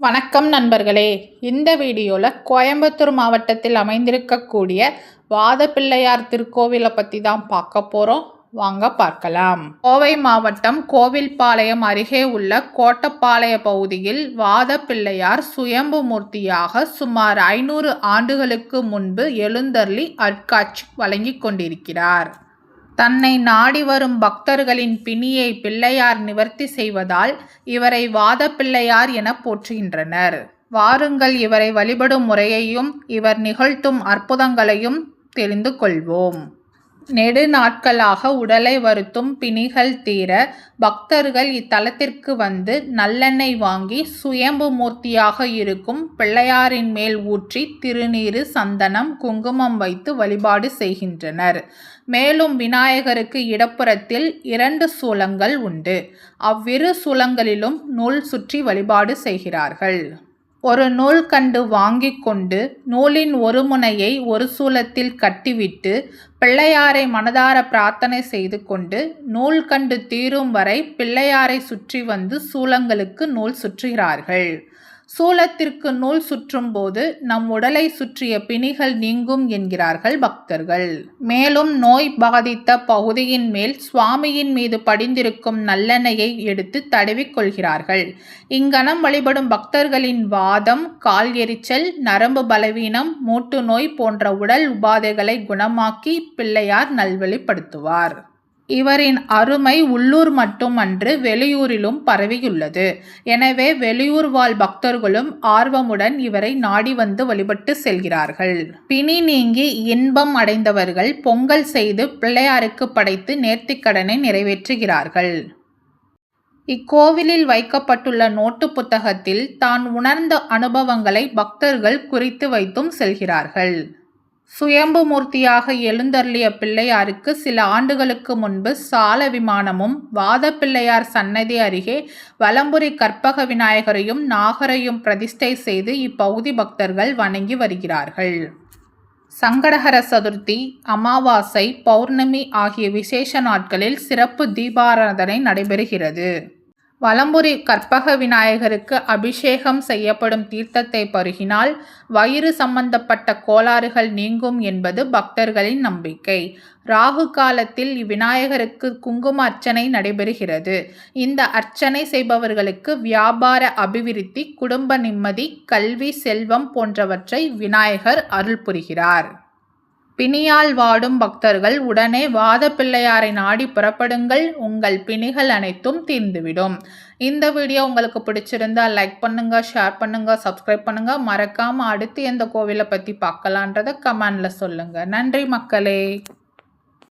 வணக்கம் நண்பர்களே. இந்த வீடியோவில் கோயம்புத்தூர் மாவட்டத்தில் அமைந்திருக்கக்கூடிய வாதப்பிள்ளையார் திருக்கோவிலை பற்றி தான் பார்க்க போகிறோம். வாங்க பார்க்கலாம். கோவை மாவட்டம் கோவில்பாளையம் அருகே உள்ள கோட்டப்பாளைய பகுதியில் வாதப்பிள்ளையார் சுயம்பு மூர்த்தியாக சுமார் 500 ஆண்டுகளுக்கு முன்பு எழுந்தருளி அருட்காட்சி வழங்கி கொண்டிருக்கிறார். தன்னை நாடி வரும் பக்தர்களின் பிணியை பிள்ளையார் நிவர்த்தி செய்வதால் இவரை வாதப்பிள்ளையார் என போற்றுகின்றனர். வாருங்கள், இவரை வழிபடும் முறையையும் இவர் நிகழ்த்தும் அற்புதங்களையும் தெரிந்து கொள்வோம். நெடு நாட்களாக உடலை வருத்தும் பிணிகள் தீர பக்தர்கள் இத்தலத்திற்கு வந்து நல்லெண்ணெய் வாங்கி சுயம்பு மூர்த்தியாக இருக்கும் பிள்ளையாரின் மேல் ஊற்றி திருநீறு, சந்தனம், குங்குமம் வைத்து வழிபாடு செய்கின்றனர். மேலும் விநாயகருக்கு இடப்புறத்தில் 2 சூலங்கள் உண்டு. அவ்விரு சூலங்களிலும் நூல் சுற்றி வழிபாடு செய்கிறார்கள். ஒரு நூல்கண்டு வாங்கி கொண்டு நூலின் ஒரு முனையை ஒரு சூலத்தில் கட்டிவிட்டு பிள்ளையாரை மனதார பிரார்த்தனை செய்து கொண்டு நூல்கண்டு தீரும் வரை பிள்ளையாரை சுற்றி வந்து சூலங்களுக்கு நூல் சுற்றுகிறார்கள். சூலத்திற்கு நூல் சுற்றும் போது நம் உடலை சுற்றிய பிணிகள் நீங்கும் என்கிறார்கள் பக்தர்கள். மேலும் நோய் பாதித்த பகுதியின் மேல் சுவாமியின் மீது படிந்திருக்கும் நல்லெண்ணெயை எடுத்து தடவிக் கொள்கிறார்கள். இங்கனம் வழிபடும் பக்தர்களின் வாதம், கால் எரிச்சல், நரம்பு பலவீனம், மூட்டு நோய் போன்ற உடல் உபாதைகளை குணமாக்கி பிள்ளையார் நல்வழிப்படுத்துவார். இவரின் அருமை உள்ளூர் மட்டுமன்று வெளியூரிலும் பரவியுள்ளது. எனவே வெளியூர் வாழ் பக்தர்களும் ஆர்வமுடன் இவரை நாடி வந்து வழிபட்டு செல்கிறார்கள். பிணி நீங்கி இன்பம் அடைந்தவர்கள் பொங்கல் செய்து பிள்ளையாருக்கு படைத்து நேர்த்திக்கடனை நிறைவேற்றுகிறார்கள். இக்கோவிலில் வைக்கப்பட்டுள்ள நோட்டு புத்தகத்தில் தான் உணர்ந்த அனுபவங்களை பக்தர்கள் குறித்து வைத்தும் செல்கிறார்கள். சுயம்பு மூர்த்தியாக எழுந்தருளிய பிள்ளையாருக்கு சில ஆண்டுகளுக்கு முன்பு சால விமானமும், வாதப்பிள்ளையார் சன்னதி அருகே வலம்புரி கற்பக விநாயகரையும் நாகரையும் பிரதிஷ்டை செய்து இப்பகுதி பக்தர்கள் வணங்கி வருகிறார்கள். சங்கடஹர சதுர்த்தி, அமாவாசை, பௌர்ணமி ஆகிய விசேஷ நாட்களில் சிறப்பு தீபாராதனை நடைபெறுகிறது. வலம்புரி கற்பக விநாயகருக்கு அபிஷேகம் செய்யப்படும் தீர்த்தத்தை பருகினால் வயிறு சம்பந்தப்பட்ட கோளாறுகள் நீங்கும் என்பது பக்தர்களின் நம்பிக்கை. ராகு காலத்தில் இவ்விநாயகருக்கு குங்கும அர்ச்சனை நடைபெறுகிறது. இந்த அர்ச்சனை செய்பவர்களுக்கு வியாபார அபிவிருத்தி, குடும்ப நிம்மதி, கல்வி, செல்வம் போன்றவற்றை விநாயகர் அருள் புரிகிறார். பிணியால் வாடும் பக்தர்கள் உடனே வாதப்பிள்ளையாரை நாடி புறப்படுங்கள். உங்கள் பிணிகள் அனைத்தும் தீர்ந்துவிடும். இந்த வீடியோ உங்களுக்கு பிடிச்சிருந்தா லைக் பண்ணுங்க, ஷேர் பண்ணுங்க, சப்ஸ்கிரைப் பண்ணுங்க. மறக்காம அடுத்து எந்த கோவிலை பற்றி பார்க்கலான்றதை கமெண்ட்ல சொல்லுங்க. நன்றி மக்களே.